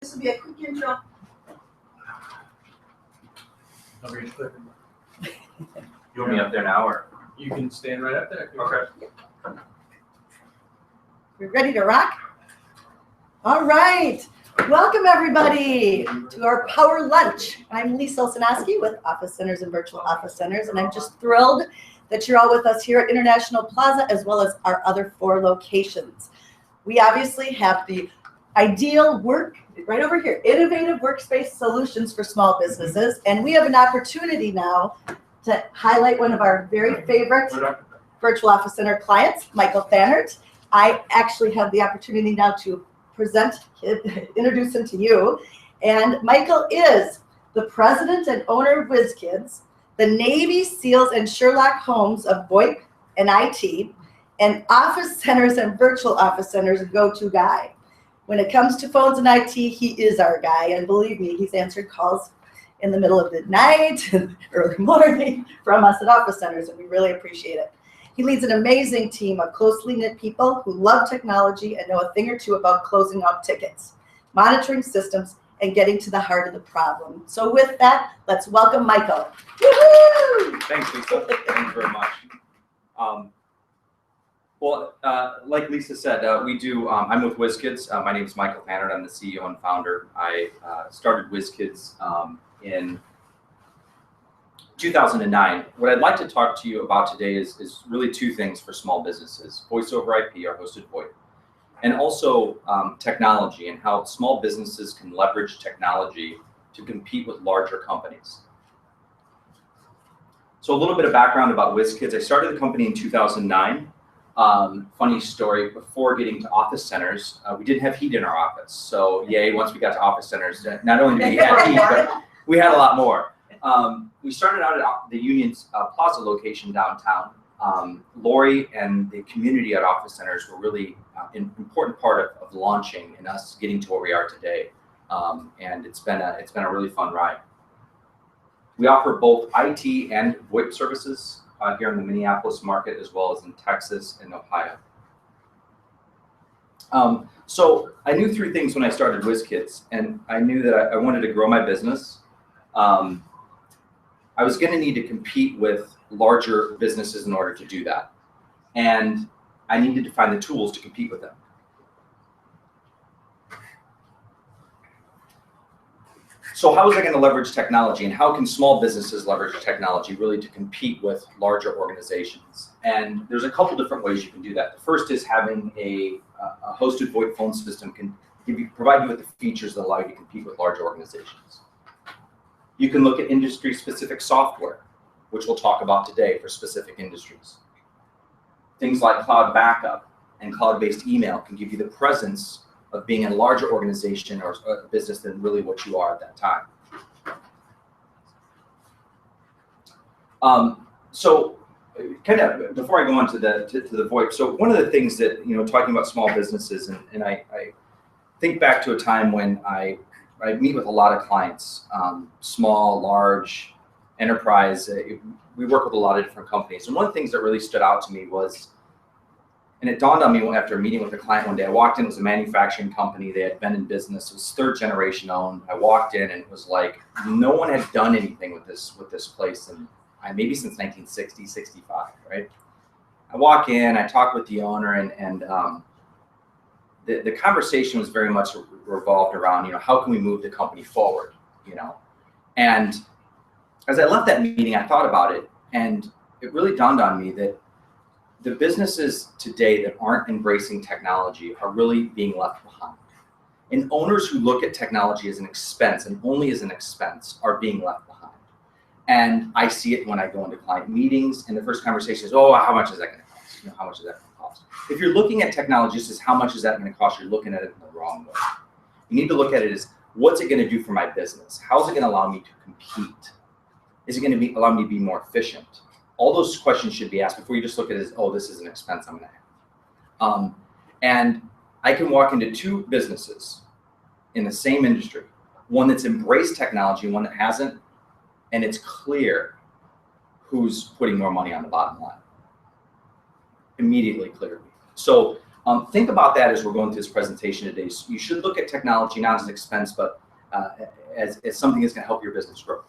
This will be a quick intro. You want me up there now, or? You can stand right up there. Okay. We're ready to rock? All right. Welcome, everybody, to our Power Lunch. I'm Lisa Olsonowski with Office Centers and Virtual Office Centers, and I'm just thrilled that you're all with us here at International Plaza, as well as our other 4 locations. We obviously have the ideal work right over here, innovative workspace solutions for small businesses, and we have an opportunity now to highlight one of our very favorite Virtual Office Center clients, Michael Fannert. I actually have the opportunity now to introduce him to you. And Michael is the president and owner of WizKids, the Navy SEALs and Sherlock Holmes of VoiP and IT, and Office Centers and Virtual Office Centers go-to guy. When it comes to phones and IT, he is our guy. And believe me, he's answered calls in the middle of the night, early morning from us at Office Centers, and we really appreciate it. He leads an amazing team of closely knit people who love technology and know a thing or two about closing up tickets, monitoring systems, and getting to the heart of the problem. So with that, let's welcome Michael. Woo-hoo! Thanks, Lisa. Thank you very much. Like Lisa said, I'm with WizKids. My name is Michael Fannert. I'm the CEO and founder. I started WizKids in 2009. What I'd like to talk to you about today is really 2 things for small businesses: voice over IP, our hosted VoIP, and also technology and how small businesses can leverage technology to compete with larger companies. So a little bit of background about WizKids. I started the company in 2009. Funny story, before getting to Office Centers, we didn't have heat in our office. So yay, once we got to Office Centers, not only did we have heat, but we had a lot more. We started out at the Union Plaza location downtown. Lori and the community at Office Centers were really an important part of launching and us getting to where we are today. And it's been a really fun ride. We offer both IT and VoIP services here in the Minneapolis market, as well as in Texas and Ohio. So I knew 3 things when I started WizKids, and I knew that I wanted to grow my business. I was going to need to compete with larger businesses in order to do that. And I needed to find the tools to compete with them. So how was I going to leverage technology, and how can small businesses leverage technology really to compete with larger organizations? And there's a couple different ways you can do that. The first is having a hosted VoIP phone system can provide you with the features that allow you to compete with large organizations. You can look at industry-specific software, which we'll talk about today for specific industries. Things like cloud backup and cloud-based email can give you the presence of being in a larger organization or a business than really what you are at that time. So kind of before I go on to the VoIP, so one of the things that, talking about small businesses, and I think back to a time when I meet with a lot of clients, small, large, enterprise. We work with a lot of different companies. And one of the things that really stood out to me was, and it dawned on me after a meeting with a client one day, I walked in, it was a manufacturing company. They had been in business. It was 3rd generation owned. I walked in and it was like, no one had done anything with this place. And maybe since 1960, 65, right? I walk in, I talk with the owner, and the conversation was very much revolved around, how can we move the company forward, And as I left that meeting, I thought about it, and it really dawned on me that the businesses today that aren't embracing technology are really being left behind. And owners who look at technology as an expense and only as an expense are being left behind. And I see it when I go into client meetings, and the first conversation is, oh, how much is that going to cost? How much is that going to cost? If you're looking at technology just as how much is that going to cost, you're looking at it in the wrong way. You need to look at it as, what's it going to do for my business? How's it going to allow me to compete? Is it going to allow me to be more efficient? All those questions should be asked before you just look at it as, oh, this is an expense I'm going to have. And I can walk into 2 businesses in the same industry, one that's embraced technology, one that hasn't, and it's clear who's putting more money on the bottom line. Immediately clear. So Think about that as we're going through this presentation today. So you should look at technology not as an expense, but as something that's going to help your business grow.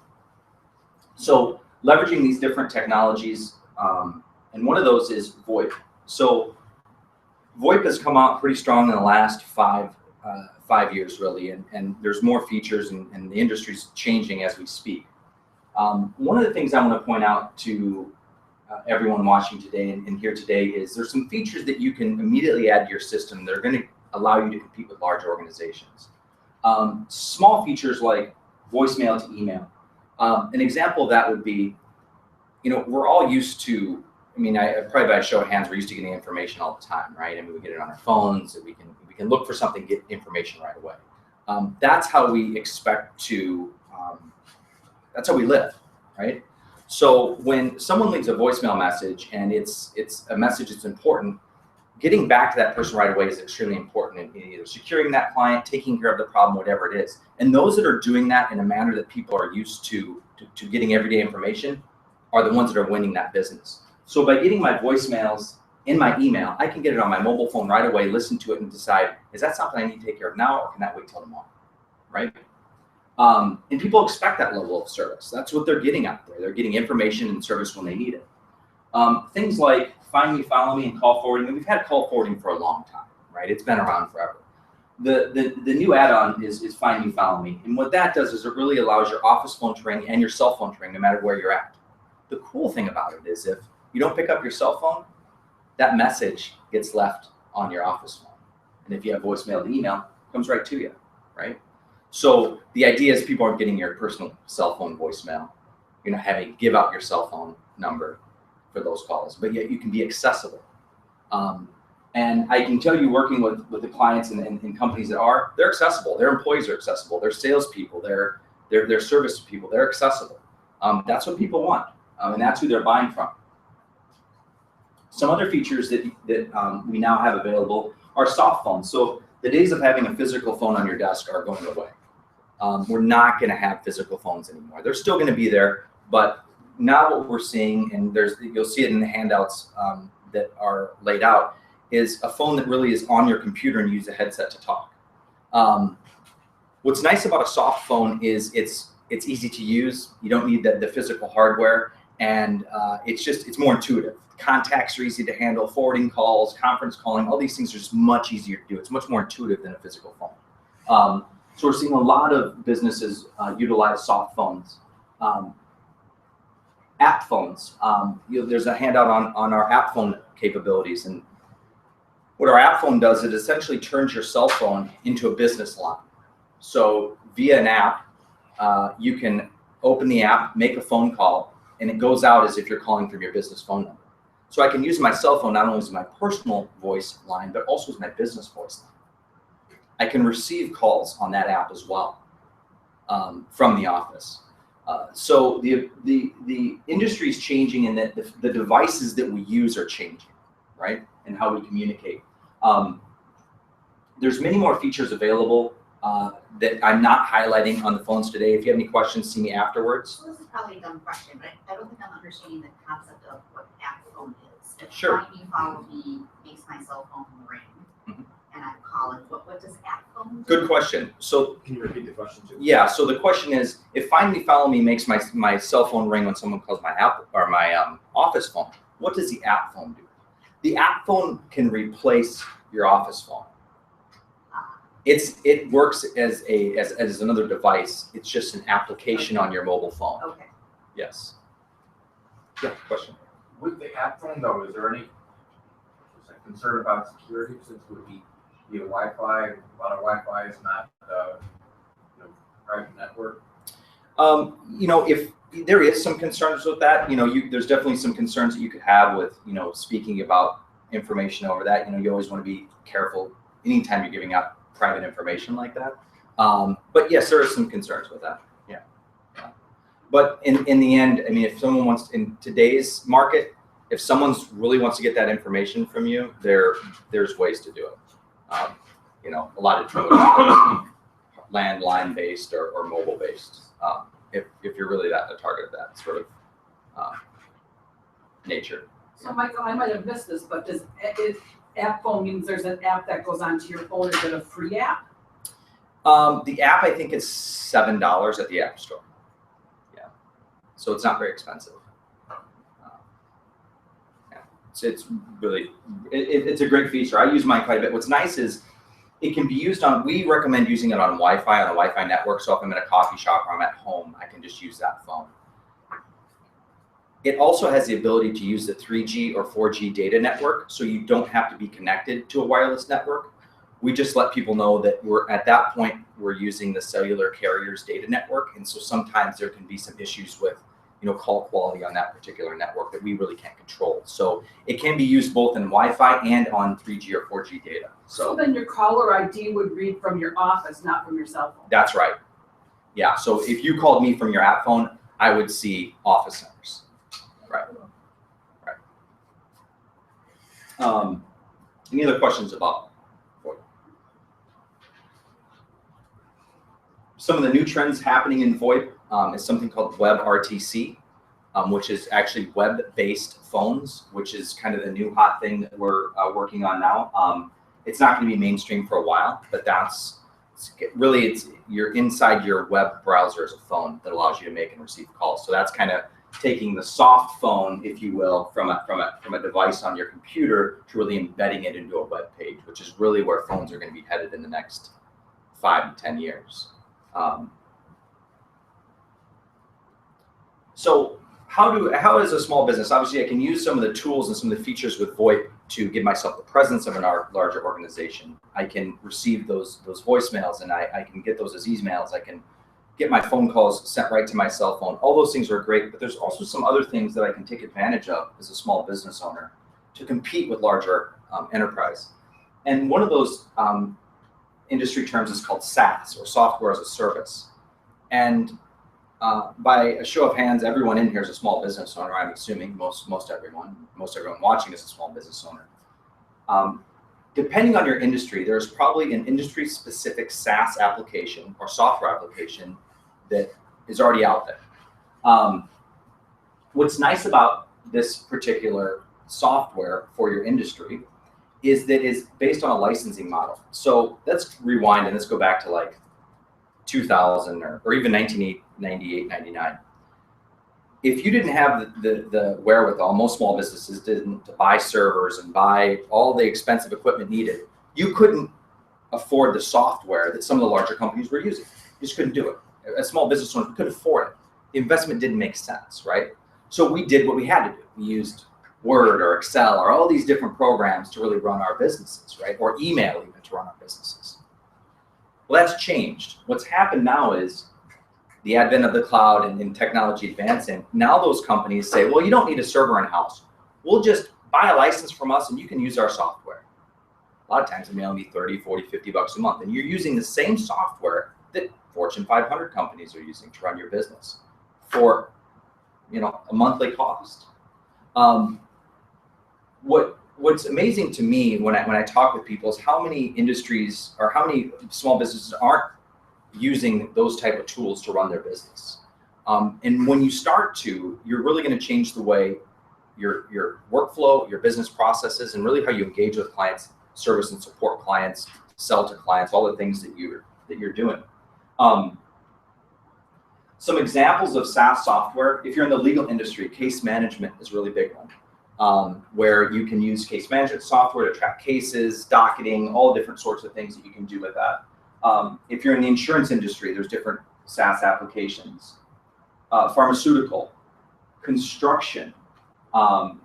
So leveraging these different technologies, and one of those is VoiP. So VoiP has come out pretty strong in the last five years, really, and there's more features, and the industry's changing as we speak. One of the things I want to point out to everyone watching today and here today is there's some features that you can immediately add to your system that are going to allow you to compete with large organizations. Small features like voicemail to email. An example of that would be, we're all used to, probably by a show of hands, we're used to getting information all the time, right? We get it on our phones, and we can look for something, get information right away. That's how we expect to, that's how we live, right? So when someone leaves a voicemail message and it's a message that's important, getting back to that person right away is extremely important in either securing that client, taking care of the problem, whatever it is. And those that are doing that in a manner that people are used to getting everyday information are the ones that are winning that business. So by getting my voicemails in my email, I can get it on my mobile phone right away, listen to it, and decide, is that something I need to take care of now, or can that wait till tomorrow, right? And people expect that level of service. That's what they're getting out there. They're getting information and service when they need it. Things like Find Me, Follow Me, and call forwarding. And we've had call forwarding for a long time, right? It's been around forever. The new add-on is Find Me, Follow Me. And what that does is it really allows your office phone to ring and your cell phone to ring no matter where you're at. The cool thing about it is if you don't pick up your cell phone, that message gets left on your office phone. And if you have voicemail to email, it comes right to you, right? So the idea is people aren't getting your personal cell phone voicemail. You're not having to give out your cell phone number for those calls, but yet you can be accessible. And I can tell you, working with the clients and companies that they're accessible. Their employees are accessible. Their salespeople, their service people, they're accessible. That's what people want, and that's who they're buying from. Some other features that we now have available are soft phones. So the days of having a physical phone on your desk are going away. We're not going to have physical phones anymore. They're still going to be there, but now what we're seeing, and you'll see it in the handouts that are laid out, is a phone that really is on your computer and you use a headset to talk. What's nice about a soft phone is it's easy to use. You don't need the physical hardware, and it's more intuitive. Contacts are easy to handle, forwarding calls, conference calling, all these things are just much easier to do. It's much more intuitive than a physical phone. So we're seeing a lot of businesses utilize soft phones. App phones, there's a handout on our app phone capabilities. And what our app phone does, it essentially turns your cell phone into a business line. So via an app, you can open the app, make a phone call, and it goes out as if you're calling from your business phone number. So I can use my cell phone not only as my personal voice line, but also as my business voice line. I can receive calls on that app as well from the office. So the industry is changing, and that the devices that we use are changing, right? And how we communicate. There's many more features available that I'm not highlighting on the phones today. If you have any questions, see me afterwards. Well, this is probably a dumb question, but I don't think I'm understanding the concept of what app phone is. If Sure. Find Me, Follow Me makes my cell phone ring, and I call it, what does app phone do? Good question. So Can you repeat the question too? yeah, so the question is, if Find Me, Follow Me makes my cell phone ring when someone calls my app or my office phone, what does the app phone do? The app phone can replace your office phone. It works as another device. It's just an application on your mobile phone. Okay. Yes. Yeah, question. With the app phone though, is there any concern about security since it would be via Wi-Fi? A lot of Wi-Fi is not private network. If there is some concerns with that, there's definitely some concerns that you could have with, speaking about information over that. You always want to be careful anytime you're giving out private information like that. But yes, there are some concerns with that. Yeah. But in the end, if someone wants, in today's market, if someone really wants to get that information from you, there's ways to do it. A lot of different landline based or mobile based. If you're really a target of that sort of nature. So Michael, I might have missed this, but app phone means there's an app that goes onto your phone. Is it a free app? The app, I think, is $7 at the App Store. Yeah, so it's not very expensive. Yeah, it's really, it's a great feature. I use mine quite a bit. What's nice is it can be used on, we recommend using it on Wi-Fi, on a Wi-Fi network. So if I'm in a coffee shop or I'm at home, I can just use that phone. It also has the ability to use the 3G or 4G data network, so you don't have to be connected to a wireless network. We just let people know that we're at that point, we're using the cellular carrier's data network. And so sometimes there can be some issues with, call quality on that particular network that we really can't control. So it can be used both in Wi-Fi and on 3G or 4G data. So then your caller ID would read from your office, not from your cell phone. That's right. Yeah, so if you called me from your app phone, I would see office numbers. Right. Any other questions about VoiP? Some of the new trends happening in VoiP is something called WebRTC, which is actually web-based phones, which is kind of the new hot thing that we're working on now. It's not going to be mainstream for a while, but you're inside your web browser as a phone that allows you to make and receive calls. So that's kind of taking the soft phone, if you will, from a device on your computer to really embedding it into a web page, which is really where phones are going to be headed in the next 5 to 10 years. So how is a small business? Obviously, I can use some of the tools and some of the features with VoiP to give myself the presence of a larger organization. I can receive those voicemails, and I can get those as emails. I can get my phone calls sent right to my cell phone. All those things are great, but there's also some other things that I can take advantage of as a small business owner to compete with larger enterprise. And one of those industry terms is called SaaS, or software as a service. And by a show of hands, everyone in here is a small business owner. I'm assuming most everyone watching is a small business owner. Depending on your industry, there's probably an industry-specific SaaS application or software application that is already out there. What's nice about this particular software for your industry is that it's based on a licensing model. So let's rewind and let's go back to like 2000 or even 1998, 99. If you didn't have the wherewithal, most small businesses didn't, to buy servers and buy all the expensive equipment needed, you couldn't afford the software that some of the larger companies were using. You just couldn't do it. A small business owner couldn't afford it. The investment didn't make sense, right? So we did what we had to do. We used Word or Excel or all these different programs to really run our businesses, right? Or email even to run our businesses. Well, that's changed. What's happened now is the advent of the cloud and technology advancing. Now those companies say, well, you don't need a server in-house. We'll just buy a license from us and you can use our software. A lot of times they only 30, 40, 50 bucks a month. And you're using the same software that Fortune 500 companies are using to run your business for, a monthly cost. What's amazing to me when I talk with people is how many industries or how many small businesses aren't using those type of tools to run their business. And when you start to, you're really going to change the way your workflow, your business processes, and really how you engage with clients, service and support clients, sell to clients, all the things that you're doing. Some examples of SaaS software, if you're in the legal industry, case management is a really big one, where you can use case management software to track cases, docketing, all different sorts of things that you can do with that. If you're in the insurance industry, there's different SaaS applications. Pharmaceutical, construction, and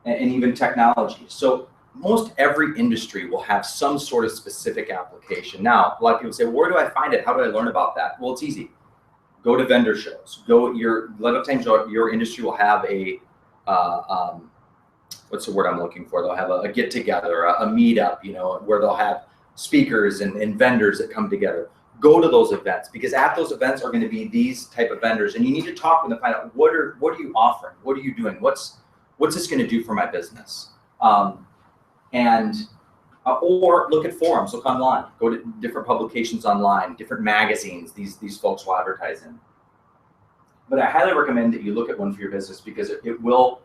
even technology. So most every industry will have some sort of specific application. Now, a lot of people say, well, where do I find it? How do I learn about that? Well, it's easy. Go to vendor shows. A lot of times your industry will have a, what's the word I'm looking for? They'll have a get together, a meetup, where they'll have speakers and vendors that come together. Go to those events, because at those events are going to be these type of vendors, and you need to talk with them, find out what are you offering, what are you doing, what's this going to do for my business, or look at forums, look online, go to different publications online, different magazines these folks will advertise in. But I highly recommend that you look at one for your business, because it will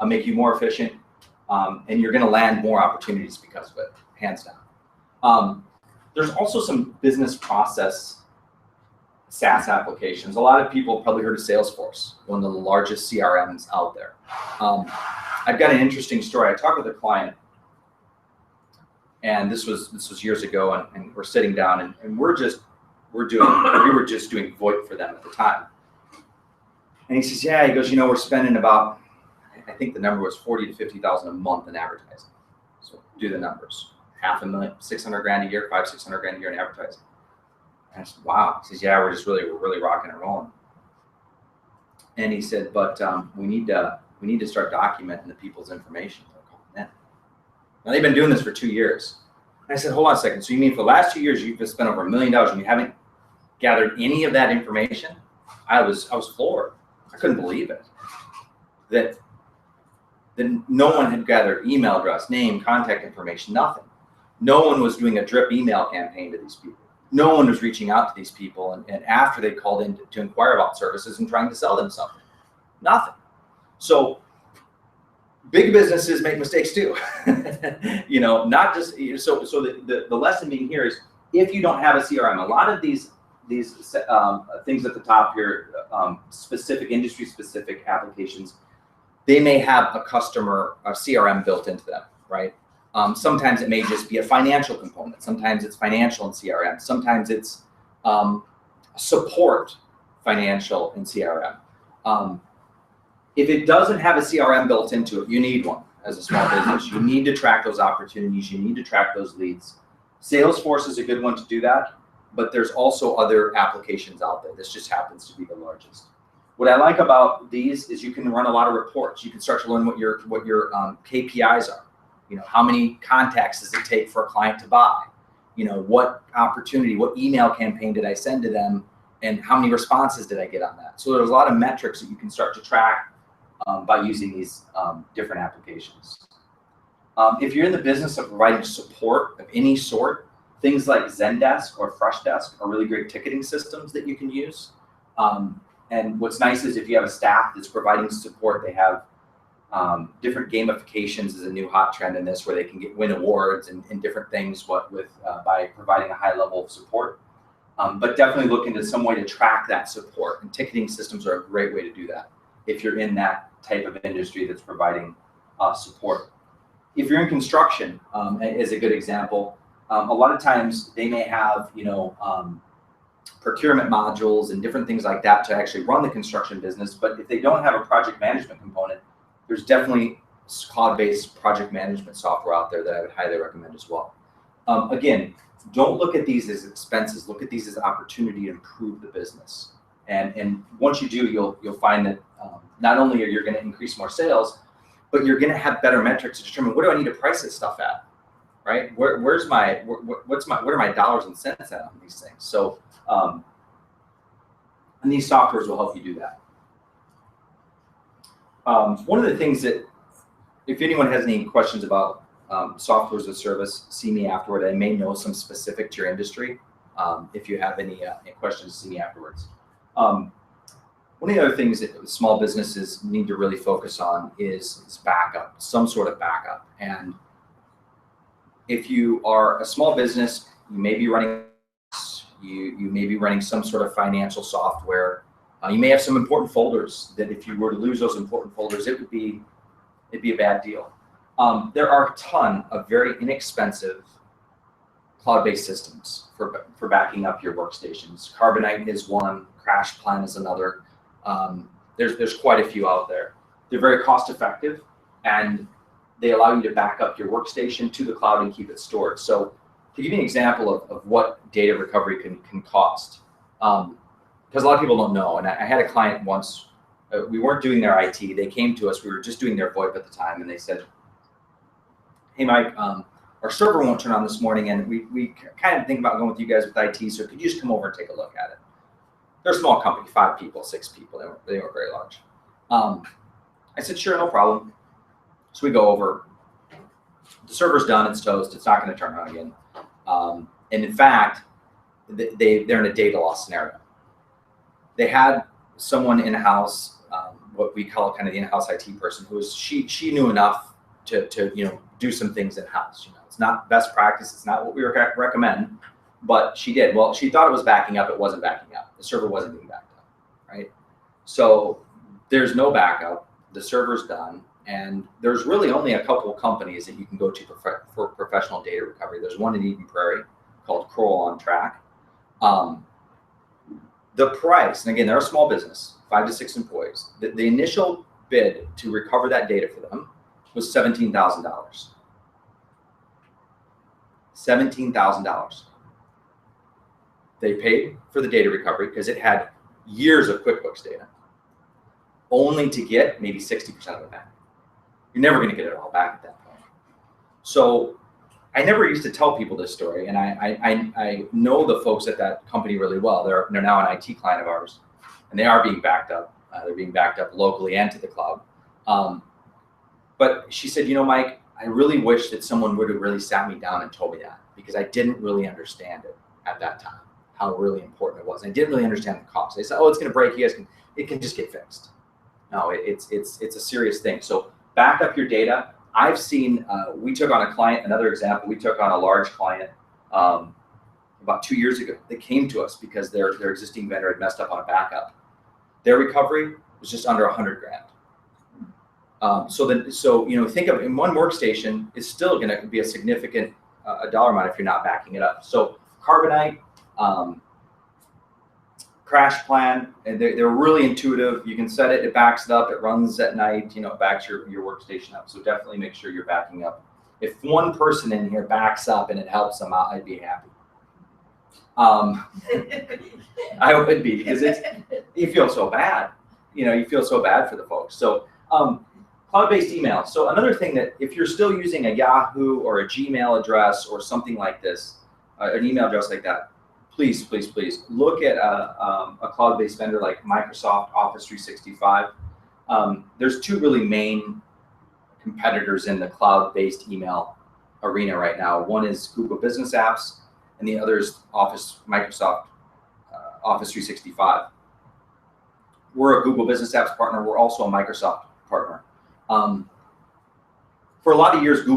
make you more efficient. and you're going to land more opportunities because of it, hands down. There's also some business process SaaS applications. A lot of people probably heard of Salesforce, one of the largest CRMs out there. I've got an interesting story. I talked with a client, and this was years ago, and we're sitting down, and we were just doing VoIP for them at the time. And he says, yeah, he goes, we're spending about, I think the number was 40 to 50,000 a month in advertising. So do the numbers, $500,000, 600 grand a year, 500-600 grand a year in advertising. And I said, wow. He says, yeah, we're really rocking and rolling. And he said, but we need to start documenting the people's information. Now they've been doing this for 2 years. And I said, hold on a second. So you mean for the last 2 years you've spent over $1 million and you haven't gathered any of that information? I was floored. I couldn't believe it. That no one had gathered email address, name, contact information, nothing. No one was doing a drip email campaign to these people. No one was reaching out to these people and after they called in to inquire about services and trying to sell them something. Nothing. So big businesses make mistakes too. Not just, so the lesson being here is if you don't have a CRM, a lot of these things at the top here, specific industry specific applications, they may have a CRM built into them, right? Sometimes it may just be a financial component. Sometimes it's financial in CRM. Sometimes it's support financial in CRM. If it doesn't have a CRM built into it, you need one as a small business. You need to track those opportunities. You need to track those leads. Salesforce is a good one to do that, but there's also other applications out there. This just happens to be the largest. What I like about these is you can run a lot of reports. You can start to learn what your KPIs are. How many contacts does it take for a client to buy? What opportunity, what email campaign did I send to them, and how many responses did I get on that? So there's a lot of metrics that you can start to track by using these different applications. If you're in the business of providing support of any sort, things like Zendesk or Freshdesk are really great ticketing systems that you can use. And what's nice is if you have a staff that's providing support, they have different gamifications is a new hot trend in this, where they can win awards and different things by providing a high level of support. But definitely look into some way to track that support, and ticketing systems are a great way to do that if you're in that type of industry that's providing support. If you're in construction, is a good example. A lot of times they may have procurement modules and different things like that to actually run the construction business. But if they don't have a project management component, there's definitely cloud-based project management software out there that I would highly recommend as well. Again, don't look at these as expenses. Look at these as an opportunity to improve the business. And once you do, you'll find that not only are you going to increase more sales, but you're going to have better metrics to determine what do I need to price this stuff at, right? What are my dollars and cents at on these things? So, and these softwares will help you do that. One of the things that, if anyone has any questions about software as a service, see me afterward. I may know some specific to your industry. If you have any questions, see me afterwards. One of the other things that small businesses need to really focus on is backup, some sort of backup. And if you are a small business, you may be running some sort of financial software. You may have some important folders that if you were to lose those important folders, it'd be a bad deal. There are a ton of very inexpensive cloud-based systems for backing up your workstations. Carbonite is one, CrashPlan is another. There's quite a few out there. They're very cost-effective, and they allow you to back up your workstation to the cloud and keep it stored. So to give you an example of what data recovery can cost, because a lot of people don't know, and I had a client once, we weren't doing their IT, they came to us, we were just doing their VoIP at the time, and they said, hey Mike, our server won't turn on this morning, and we kind of think about going with you guys with IT, so could you just come over and take a look at it? They're a small company, 5 people, 6 people, they weren't very large. I said, sure, no problem. So we go over, the server's done, it's toast, it's not gonna turn on again. And in fact, they're in a data loss scenario. They had someone in-house, what we call kind of the in-house IT person, she knew enough to do some things in house. It's not best practice. It's not what we recommend, but she did. Well, she thought it was backing up. It wasn't backing up. The server wasn't being backed up, right? So there's no backup. The server's done, and there's really only a couple of companies that you can go to for professional data recovery. There's one in Eden Prairie called Kroll on Track. The price, and again, they're a small business, 5 to 6 employees. The initial bid to recover that data for them was $17,000. $17,000. They paid for the data recovery because it had years of QuickBooks data, only to get maybe 60% of it back. You're never going to get it all back at that point. So I never used to tell people this story, and I know the folks at that company really well. They're now an IT client of ours, and they are being backed up. They're being backed up locally and to the cloud. But she said, Mike, I really wish that someone would have really sat me down and told me that, because I didn't really understand it at that time, how really important it was. I didn't really understand the cost. They said, oh, it's going to break. It can just get fixed. No, it's a serious thing. So back up your data. I've seen, we took on a client, another example, we took on a large client about 2 years ago. They came to us because their existing vendor had messed up on a backup. Their recovery was just under $100 grand. So think of, in one workstation is still going to be a significant a dollar amount if you're not backing it up. So Carbonite, Crash Plan, and they're really intuitive. You can set it, it backs it up, it runs at night, it backs your workstation up. So definitely make sure you're backing up. If one person in here backs up and it helps them out, I'd be happy. I would be, because you feel so bad. You feel so bad for the folks. So cloud-based email. So another thing, that if you're still using a Yahoo or a Gmail address or something like this, an email address like that, please look at a cloud-based vendor like Microsoft Office 365. There's two really main competitors in the cloud-based email arena right now. One is Google Business Apps, and the other is Microsoft Office 365. We're a Google Business Apps partner. We're also a Microsoft partner. For a lot of years,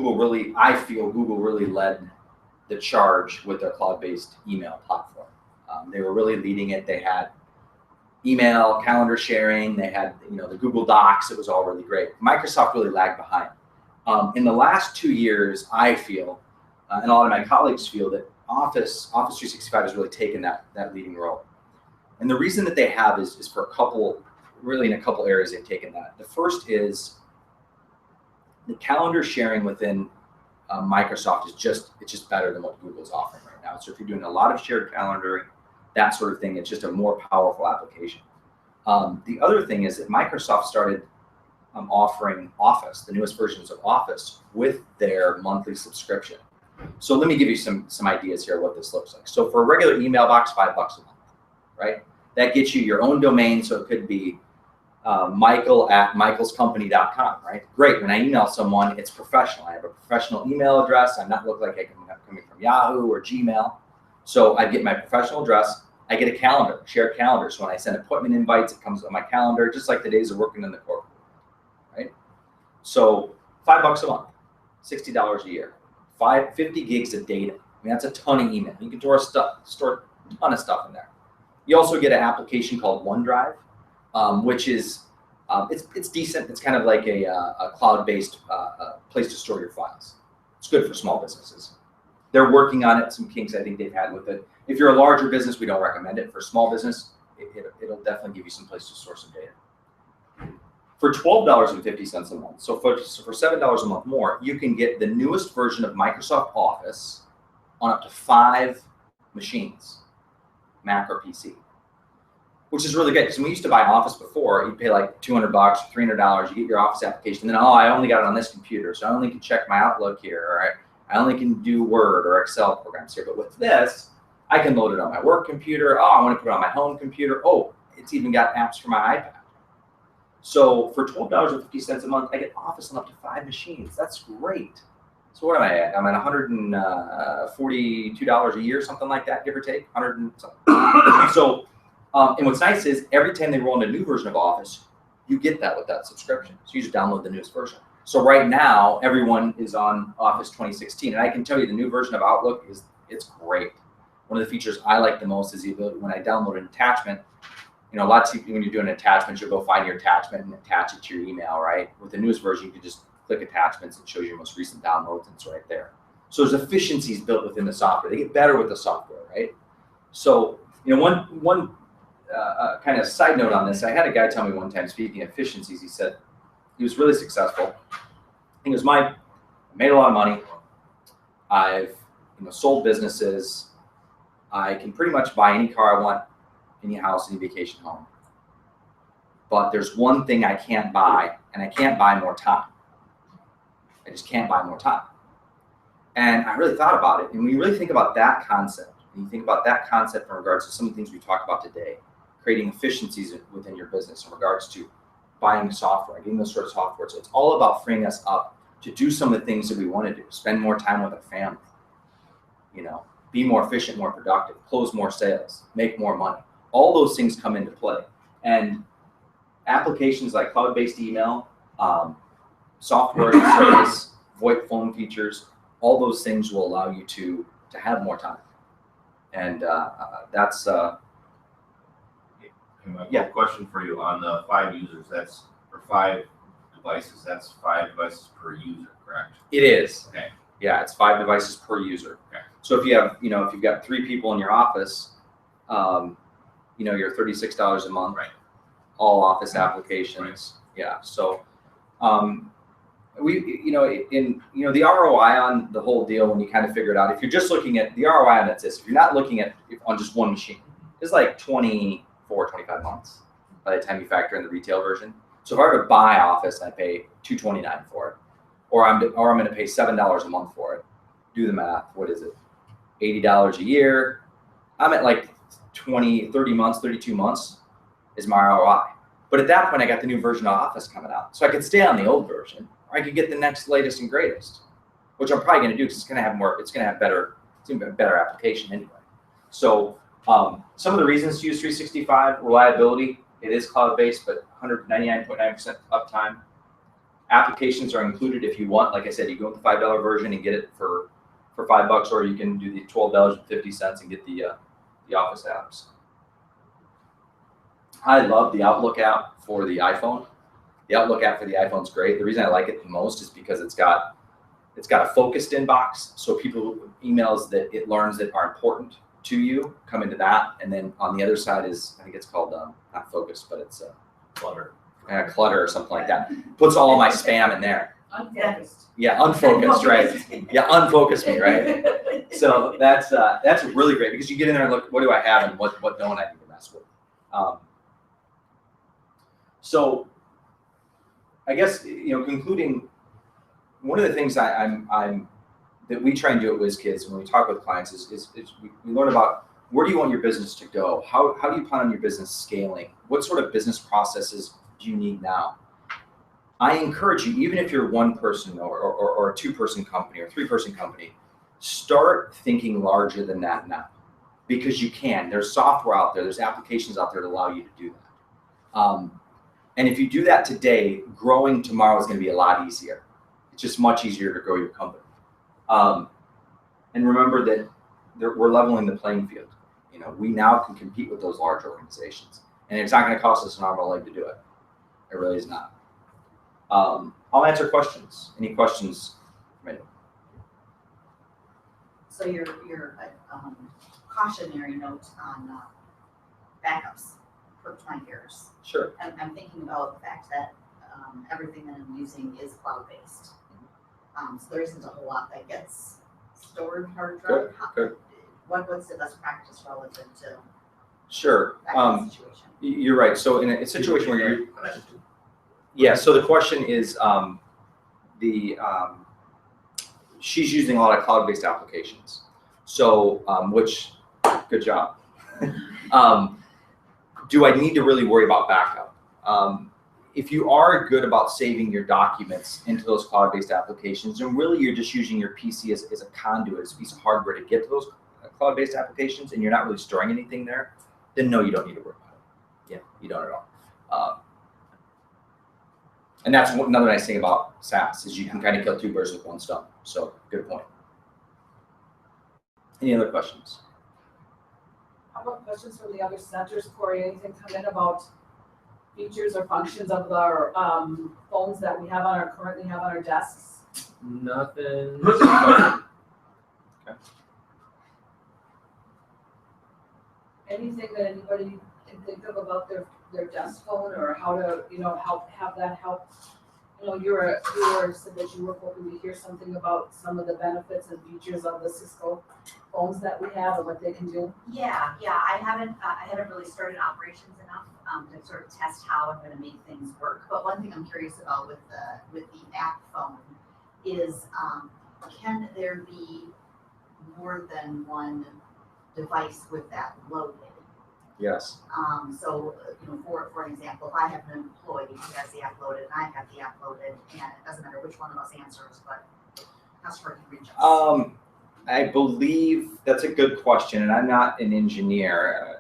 I feel Google really led the charge with their cloud-based email platform. They were really leading it. They had email, calendar sharing. They had the Google Docs. It was all really great. Microsoft really lagged behind. In the last 2 years, I feel, and a lot of my colleagues feel, that Office 365 has really taken that leading role. And the reason that they have is for in a couple areas they've taken that. The first is the calendar sharing within Microsoft is just better than what Google's offering right now. So if you're doing a lot of shared calendaring, that sort of thing, it's just a more powerful application. The other thing is that Microsoft started offering Office, the newest versions of Office, with their monthly subscription. So let me give you some ideas here of what this looks like. So for a regular email box, $5 a month, right? That gets you your own domain, so it could be michael@michaelscompany.com, right? Great. When I email someone, it's professional. I have a professional email address. I'm not look like I'm coming from Yahoo or Gmail. So I get my professional address. I get a calendar, shared calendar. So when I send appointment invites, it comes on my calendar, just like the days of working in the corporate, right? So $5 a month, $60 a year, 50 gigs of data. I mean, that's a ton of email. You can store a ton of stuff in there. You also get an application called OneDrive, which is it's decent. It's kind of like a cloud-based place to store your files. It's good for small businesses. They're working on it. Some kinks I think they've had with it. If you're a larger business, we don't recommend it. For small business, it'll definitely give you some place to store some data. For $12.50 a month, so for $7 a month more, you can get the newest version of Microsoft Office on up to 5 machines, Mac or PC, which is really good. Because when we used to buy Office before, you'd pay like $200, $300. You get your Office application, and then I only got it on this computer, so I only can check my Outlook here, or I only can do Word or Excel programs here. But with this, I can load it on my work computer. I want to put it on my home computer. It's even got apps for my iPad. So for $12.50 a month, I get Office on up to 5 machines. That's great. So what am I at? I'm at $142 a year, something like that, give or take, 100 and something. So, and what's nice is every time they roll in a new version of Office, you get that with that subscription. So you just download the newest version. So right now, everyone is on Office 2016, and I can tell you the new version of Outlook it's great. One of the features I like the most is the ability when I download an attachment. You know, lots of when you're doing attachments, you'll go find your attachment and attach it to your email, right? With the newest version, you can just click attachments and it shows your most recent downloads, and it's right there. So there's efficiencies built within the software. They get better with the software, right? So, you know, one kind of side note on this, I had a guy tell me one time, speaking of efficiencies, he said he was really successful. He goes, I made a lot of money. I've sold businesses. I can pretty much buy any car I want, any house, any vacation home. But there's one thing I can't buy, and I can't buy more time. I just can't buy more time. And I really thought about it. And when you really think about that concept, and you think about that concept in regards to some of the things we talked about today, creating efficiencies within your business in regards to buying software, getting those sort of software. So it's all about freeing us up to do some of the things that we want to do, spend more time with our family, be more efficient, more productive, close more sales, make more money. All those things come into play. And applications like cloud-based email, software as a service, VoIP phone features, all those things will allow you to have more time. And that's Yeah. Question for you on the 5 users. That's for 5 devices. That's 5 devices per user, correct? It is. Okay. Yeah, it's 5 devices per user. Okay. So if you have, if you've got 3 people in your office, you're $36 a month. Right. All office applications. Right. Yeah. So, the ROI on the whole deal, when you kind of figure it out, if you're just looking at the ROI on that's this, if you're not looking at on just one machine, it's like 24, 25 months by the time you factor in the retail version. So if I were to buy Office and I pay $229 for it, or I'm going to pay $7 a month for it, do the math. What is it? $80 a year. I'm at like 20, 30 months, 32 months is my ROI. But at that point, I got the new version of Office coming out. So I could stay on the old version, or I could get the next latest and greatest, which I'm probably going to do because it's going to have better application anyway. So some of the reasons to use 365, reliability, it is cloud-based, but 199.9% uptime. Applications are included if you want. Like I said, you go with the $5 version and get it for $5, or you can do the $12.50 and get the Office apps. I love the Outlook app for the iPhone. The Outlook app for the iPhone is great. The reason I like it the most is because it's got a focused inbox, so emails that it learns that are important to you come into that, and then on the other side is, I think it's called not focused, but it's Clutter. Clutter or something like that. Puts all my spam in there. Unfocused. Yeah, unfocused, right? Yeah, unfocus me, right? So that's really great because you get in there and look, what do I have and what don't I need to mess with? So I guess concluding, one of the things that we try and do at WizKids when we talk with clients is we learn about where do you want your business to go? How do you plan on your business scaling? What sort of business processes do you need now? I encourage you, even if you're one person or a 2-person company or 3-person company, start thinking larger than that now, because you can. There's software out there, there's applications out there to allow you to do that. And if you do that today, growing tomorrow is going to be a lot easier. It's just much easier to grow your company. And remember that we're leveling the playing field. We now can compete with those large organizations, and it's not going to cost us an arm and a leg to do it. It really is not. I'll answer questions. Any questions? So your cautionary note on backups for 20 years. Sure. I'm thinking about the fact that everything that I'm using is cloud-based. So there isn't a whole lot that gets stored hard drive. Good. What's the best practice relative to Sure. that kind of situation? You're right. So in a situation where so the question is, she's using a lot of cloud-based applications. So, good job. Do I need to really worry about backup? If you are good about saving your documents into those cloud-based applications, and really you're just using your PC as a conduit, as a piece of hardware to get to those cloud-based applications, and you're not really storing anything there, then no, you don't need to worry about it. Yeah, you don't at all. And that's another nice thing about SaaS is you can kind of kill two birds with one stone. So good point. Any other questions? How about questions from the other centers, Corey? Anything come in about features or functions of our phones that we currently have on our desks? Nothing. Anything that anybody can think of about their desk phone, or how to, have that help? You said that you were hoping to hear something about some of the benefits and features of the Cisco phones that we have and what they can do. Yeah, I haven't really started operations enough to sort of test how I'm going to make things work. But one thing I'm curious about with the app phone is, can there be more than one device with that loaded? Yes. So, for example, if I have an employee who has the app loaded and I have the app loaded, and it doesn't matter which one of us answers, but customer can reach us. I believe that's a good question, and I'm not an engineer.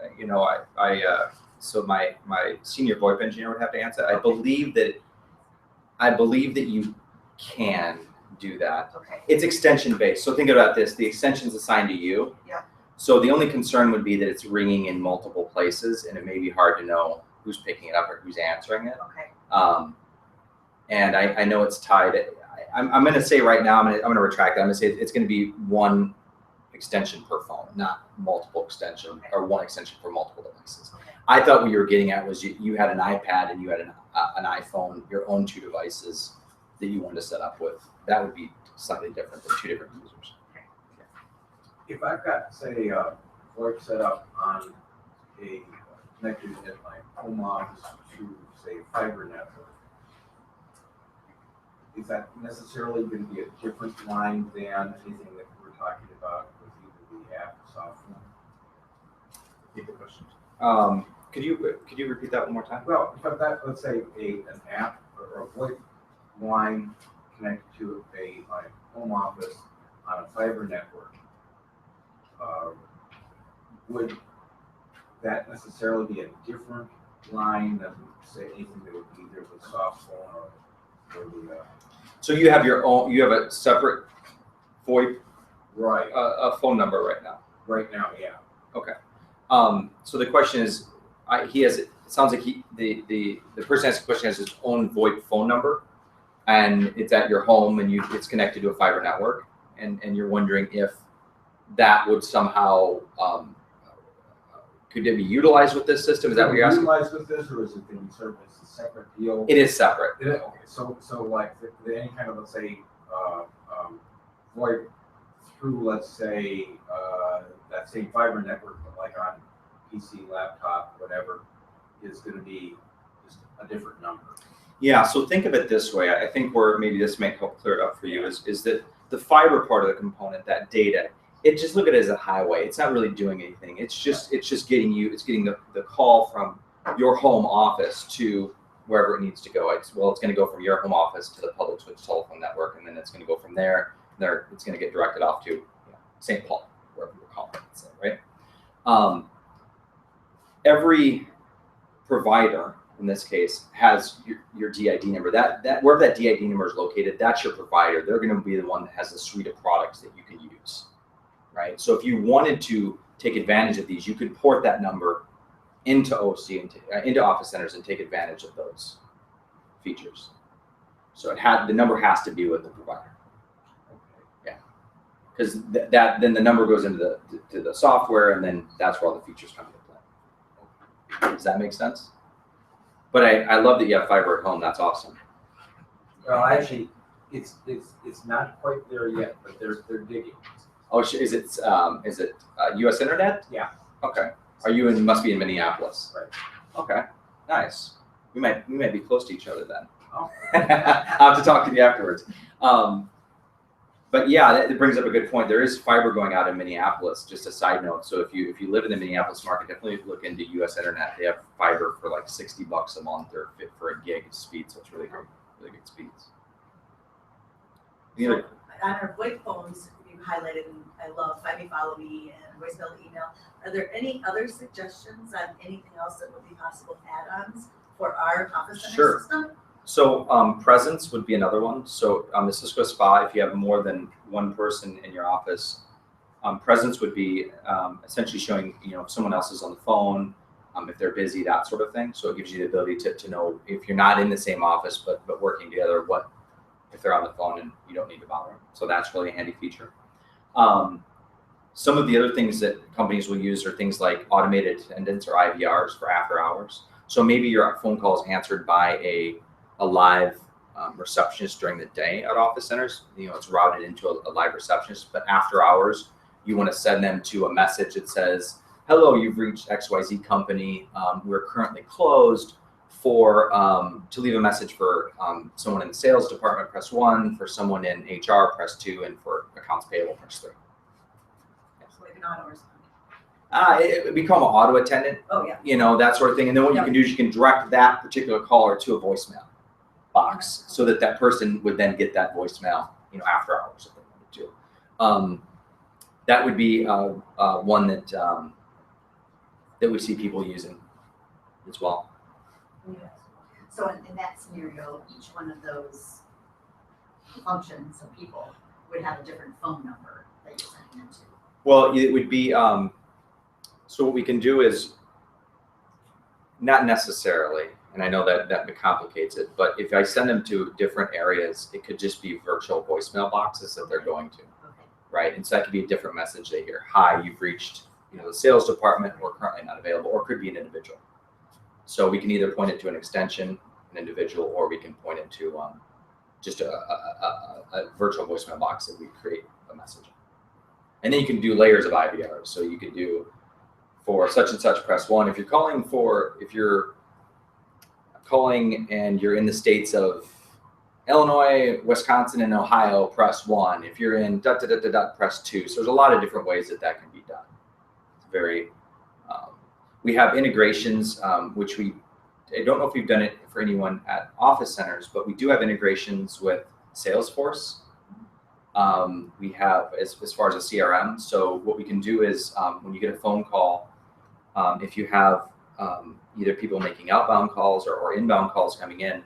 So my senior VoIP engineer would have to answer. I believe that you can do that. Okay. It's extension based. So think about this: the extension's assigned to you. Yeah. So the only concern would be that it's ringing in multiple places, and it may be hard to know who's picking it up or who's answering it. Okay. And I know it's tied. I'm going to say right now, I'm going to retract that. I'm going to say it's going to be one extension per phone, not multiple extension or one extension for multiple devices. Okay. I thought what you were getting at was you had an iPad and you had an iPhone, your own two devices that you wanted to set up with. That would be slightly different than two different users. If I've got, say, VoIP set up on a connected at my home office to, say, fiber network, is that necessarily going to be a different line than anything that we're talking about with either the app or software? Repeat the question. Could you repeat that one more time? Well, if I've got, let's say, an app or a VoIP line connected to my home office on a fiber network, would that necessarily be a different line than, say, anything that would be either the soft phone or the So you have a separate VoIP right a phone number right now. right now, yeah. Okay. So the question is, it sounds like the person asking the question has his own VoIP phone number, and it's at your home, and it's connected to a fiber network, and you're wondering if that would somehow could it be utilized with this system? Is that what you're asking? Utilized with this, or is it being served as a separate deal? It is separate. Okay, so like any kind of, let's say, VoIP through, let's say, that same fiber network, but like on PC, laptop, whatever, is going to be just a different number. Yeah. So think of it this way. I think where maybe this may help clear it up for you is that the fiber part of the component, that data, just look at it as a highway. It's not really doing anything. It's just getting the call from your home office to wherever it needs to go. It's going to go from your home office to the public switch telephone network, and then it's going to go from there. It's going to get directed off to St. Paul, wherever you're calling it, right? Every provider in this case has your DID number. That wherever that DID number is located, that's your provider. They're going to be the one that has the suite of products that you can use, right? So if you wanted to take advantage of these, you could port that number into OC and into Office Centers and take advantage of those features. So the number has to be with the provider. Yeah, because then the number goes into the software, and then that's where all the features come into play. Does that make sense? But I love that you have fiber at home. That's awesome. Well, actually, it's not quite there yet, but they're digging. Oh, is it U.S. Internet? Yeah. Okay. Must be in Minneapolis. Right. Okay. Nice. We might be close to each other then. Oh. I'll have to talk to you afterwards. But yeah, that brings up a good point. There is fiber going out in Minneapolis. Just a side note. So if you live in the Minneapolis market, definitely look into U.S. Internet. They have fiber for like $60 a month or for a gig of speed. So it's really good speeds. So on our VoIP phones, you highlighted, and I love Find Me, Follow Me, and voicemail to email. Are there any other suggestions on anything else that would be possible add-ons for our Office Center Sure. system? So presence would be another one. So on the Cisco SPA, if you have more than one person in your office, presence would be essentially showing, if someone else is on the phone, if they're busy, that sort of thing. So it gives you the ability to know if you're not in the same office but working together, what if they're on the phone and you don't need to bother them. So that's really a handy feature. Some of the other things that companies will use are things like automated attendance or IVRs for after hours. So maybe your phone call is answered by a live receptionist during the day at office centers. It's routed into a live receptionist, but after hours, you want to send them to a message that says, hello, you've reached XYZ company. We're currently closed. To leave a message for someone in the sales department, press 1, for someone in HR, press 2, and for accounts payable, press 3. So like an auto or something. We call them an auto attendant. Oh, yeah. That sort of thing. And then what you Yep. can do is you can direct that particular caller to a voicemail box so that person would then get that voicemail, after hours if they wanted to. That would be one that we see people using as well. So in that scenario, each one of those functions of people would have a different phone number that you're sending them to. Well, it would be, so what we can do is, not necessarily, and I know that complicates it, but if I send them to different areas, it could just be virtual voicemail boxes that they're going to, Okay. right? And so that could be a different message they hear. Hi, you've reached, the sales department, we're currently not available, or it could be an individual. So we can either point it to an extension, an individual, or we can point it to just a virtual voicemail box that we create a message. And then you can do layers of IVRs. So you could do for such and such, press 1. If you're calling and you're in the states of Illinois, Wisconsin, and Ohio, press 1. If you're in press 2. So there's a lot of different ways that can be done. It's very, we have integrations, which I don't know if we've done it for anyone at office centers, but we do have integrations with Salesforce. We have as far as a CRM. So what we can do is when you get a phone call, if you have either people making outbound calls or inbound calls coming in,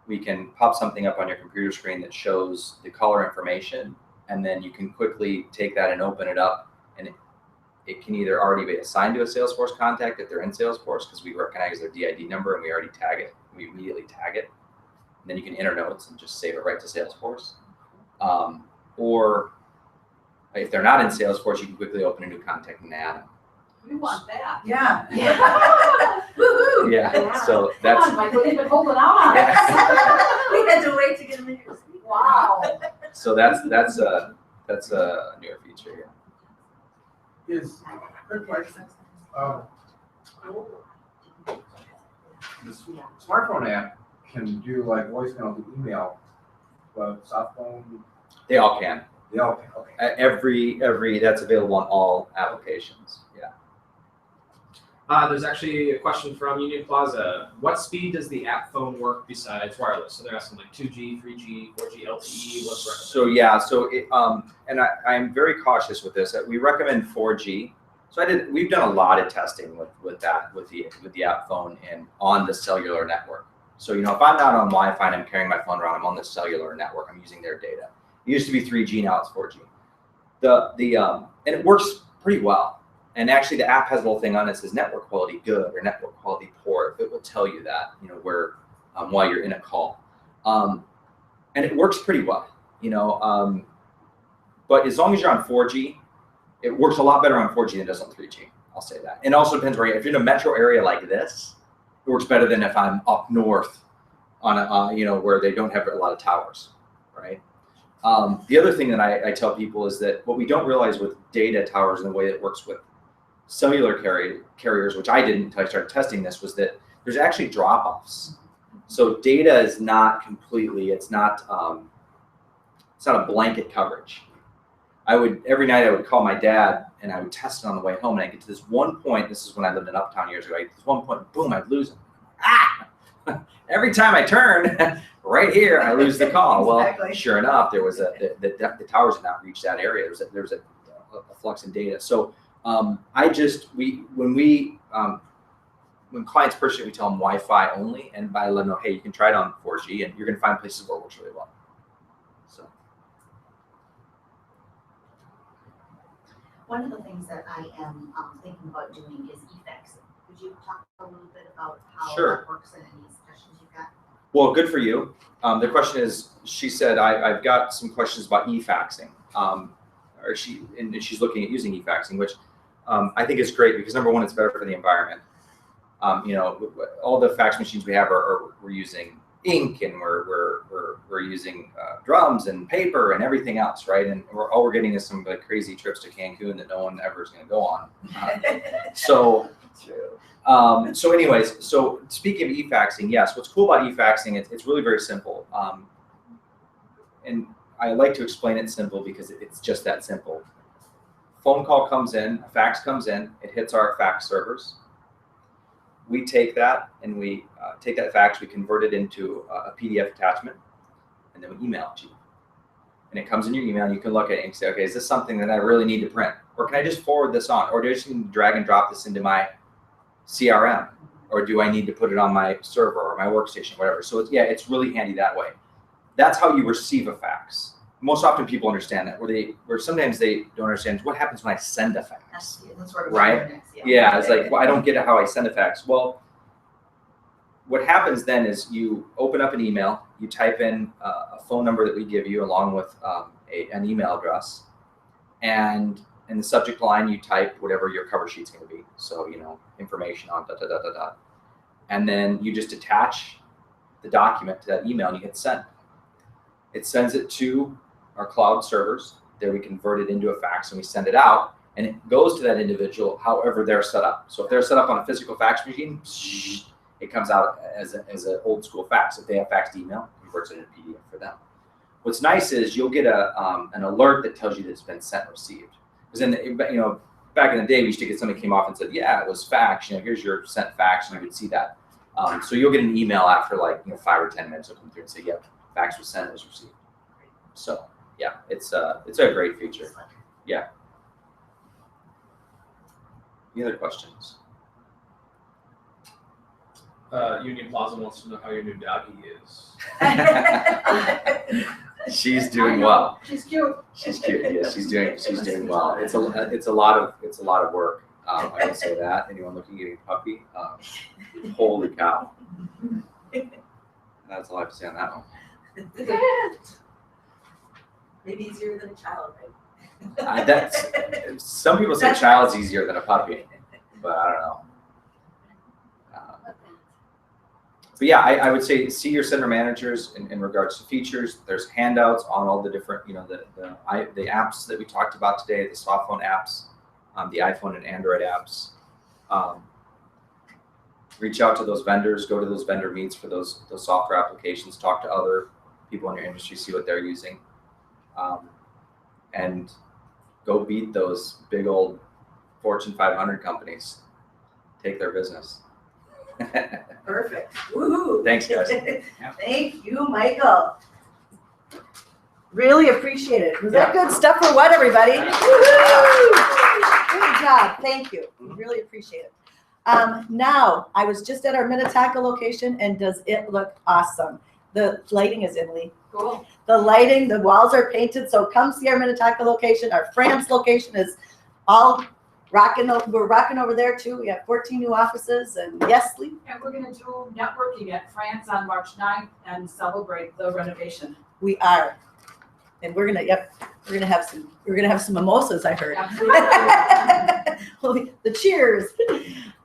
we can pop something up on your computer screen that shows the caller information, and then you can quickly take that and open it up, and it can either already be assigned to a Salesforce contact if they're in Salesforce, because we recognize their DID number and we already tag it. We immediately tag it. And then you can enter notes and just save it right to Salesforce. Or if they're not in Salesforce, you can quickly open a new contact and add them. We want that. Yeah. Woo-hoo. Yeah, so that's. Come on, Michael, you've been holding out on us. We had to wait to get them in here. Wow. So that's a newer feature. Yeah. Is, quick question, the smartphone app can do like voicemail to email, but soft phone, They all can. they all can, okay. Every that's available on all applications. Yeah. There's actually a question from Union Plaza. What speed does the app phone work besides wireless? So they're asking like 2G, 3G, 4G, LTE. What's recommended? So yeah, so it, and I'm very cautious with this. We recommend 4G. So we've done a lot of testing with the app phone and on the cellular network. So if I'm not on Wi-Fi and I'm carrying my phone around, I'm on the cellular network. I'm using their data. It used to be 3G, now it's 4G. And it works pretty well. And actually, the app has a little thing on it that says network quality good or network quality poor. It will tell you that, where while you're in a call. And it works pretty well, But as long as you're on 4G, it works a lot better on 4G than it does on 3G. I'll say that. And it also depends where if you're in a metro area like this, it works better than if I'm up north on a, where they don't have a lot of towers, right? The other thing that I tell people is that what we don't realize with data towers and the way it works with cellular carriers, which I didn't until I started testing this, was that there's actually drop-offs. So data is not completely, it's not a blanket coverage. Every night I would call my dad and I would test it on the way home, and I get to this one point, this is when I lived in Uptown years ago, this one point, boom, I'd lose him. Every time I turn, right here, I lose the call. Exactly. Well, sure enough, there was the towers did not reach that area. There was a when clients purchase it, we tell them Wi-Fi only, and by letting them know, hey, you can try it on 4G, and you're going to find places where it works really well. So. One of the things that I am thinking about doing is e-faxing. Could you talk a little bit about how Sure. that works and any suggestions you've got? Well, good for you. The question is, she said, I've got some questions about e-faxing. She's looking at using e-faxing, which I think is great because number one, it's better for the environment. All the fax machines we have we're using ink, and we're using drums and paper and everything else, right? And all we're getting is some crazy trips to Cancun that no one ever is going to go on. So anyways, so speaking of e-faxing, yes, what's cool about e-faxing, it's really very simple. And I like to explain it simple because it's just that simple. Phone call comes in, a fax comes in, it hits our fax servers. We take that and we take that fax, we convert it into a PDF attachment, and then we email it to you. And it comes in your email, and you can look at it and say, okay, is this something that I really need to print? Or can I just forward this on? Or do I just need to drag and drop this into my CRM? Or do I need to put it on my server or my workstation, whatever? So it's really handy that way. That's how you receive a fax. Most often people understand that, where sometimes they don't understand what happens when I send a fax. That's sort of right? Yeah, it's like, well, I don't get it how I send a fax. Well, what happens then is you open up an email, you type in a phone number that we give you along with an email address, and in the subject line you type whatever your cover sheet's going to be. So, information on da da da da da, and then you just attach the document to that email and you hit send. It sends it to our cloud servers. There we convert it into a fax and we send it out, and it goes to that individual however they're set up. So if they're set up on a physical fax machine, it comes out as an old school fax. If they have faxed email, it converts it into PDF for them. What's nice is you'll get an alert that tells you that it's been sent and received. Because then, back in the day, we used to get somebody came off and said, yeah, it was fax. Here's your sent fax, and you could see that. So you'll get an email after 5 or 10 minutes. It'll come through and say, yep, fax was sent, it was received. So yeah, it's a great feature. Yeah. Any other questions? Union Plaza wants to know how your new doggy is. She's doing well. She's cute. She's cute. Yeah, she's doing well. It's a lot of work. I will say that. Anyone looking at getting a puppy, holy cow. That's all I have to say on that one. Maybe easier than a child, right? Some people say child's easier than a puppy, but I don't know. But yeah, I would say see your center managers in regards to features. There's handouts on all the different, the apps that we talked about today, the soft phone apps, the iPhone and Android apps. Reach out to those vendors, go to those vendor meets for those software applications, talk to other people in your industry, see what they're using, and go beat those big old Fortune 500 companies. Take their business. Perfect. Woohoo. Thanks, guys. Thank you, Michael. Really appreciate it. Was that good stuff or what, everybody? Woo-hoo! Good job. Thank you. Really appreciate it. Now, I was just at our Minnetonka location, and does it look awesome? The lighting is in, Lee. Cool. The lighting, the walls are painted, so come see our Minnetonka location. Our France location is all rocking. We're rocking over there too. We have 14 new offices, and yes, Lee? And we're gonna do networking at France on March 9th and celebrate the renovation. We are. And we're gonna have some mimosas, I heard. Absolutely. The cheers.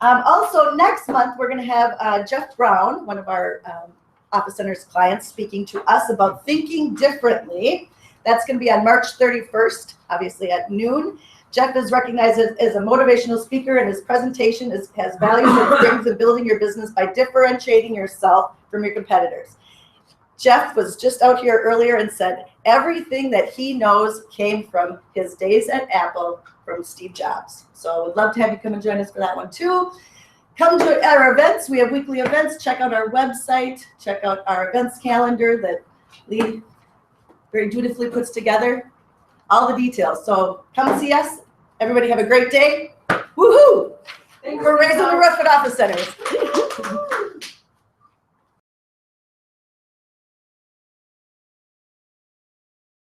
Also, next month, we're going to have Jeff Brown, one of our Office Centers clients, speaking to us about thinking differently. That's going to be on March 31st, obviously at noon. Jeff is recognized as a motivational speaker, and his presentation has values and brings in building your business by differentiating yourself from your competitors. Jeff was just out here earlier and said everything that he knows came from his days at Apple from Steve Jobs. So we'd love to have you come and join us for that one too. Come to our events. We have weekly events. Check out our website. Check out our events calendar that Lee very dutifully puts together. All the details. So come see us. Everybody have a great day. Woohoo! We're raising the roof at Office Centers.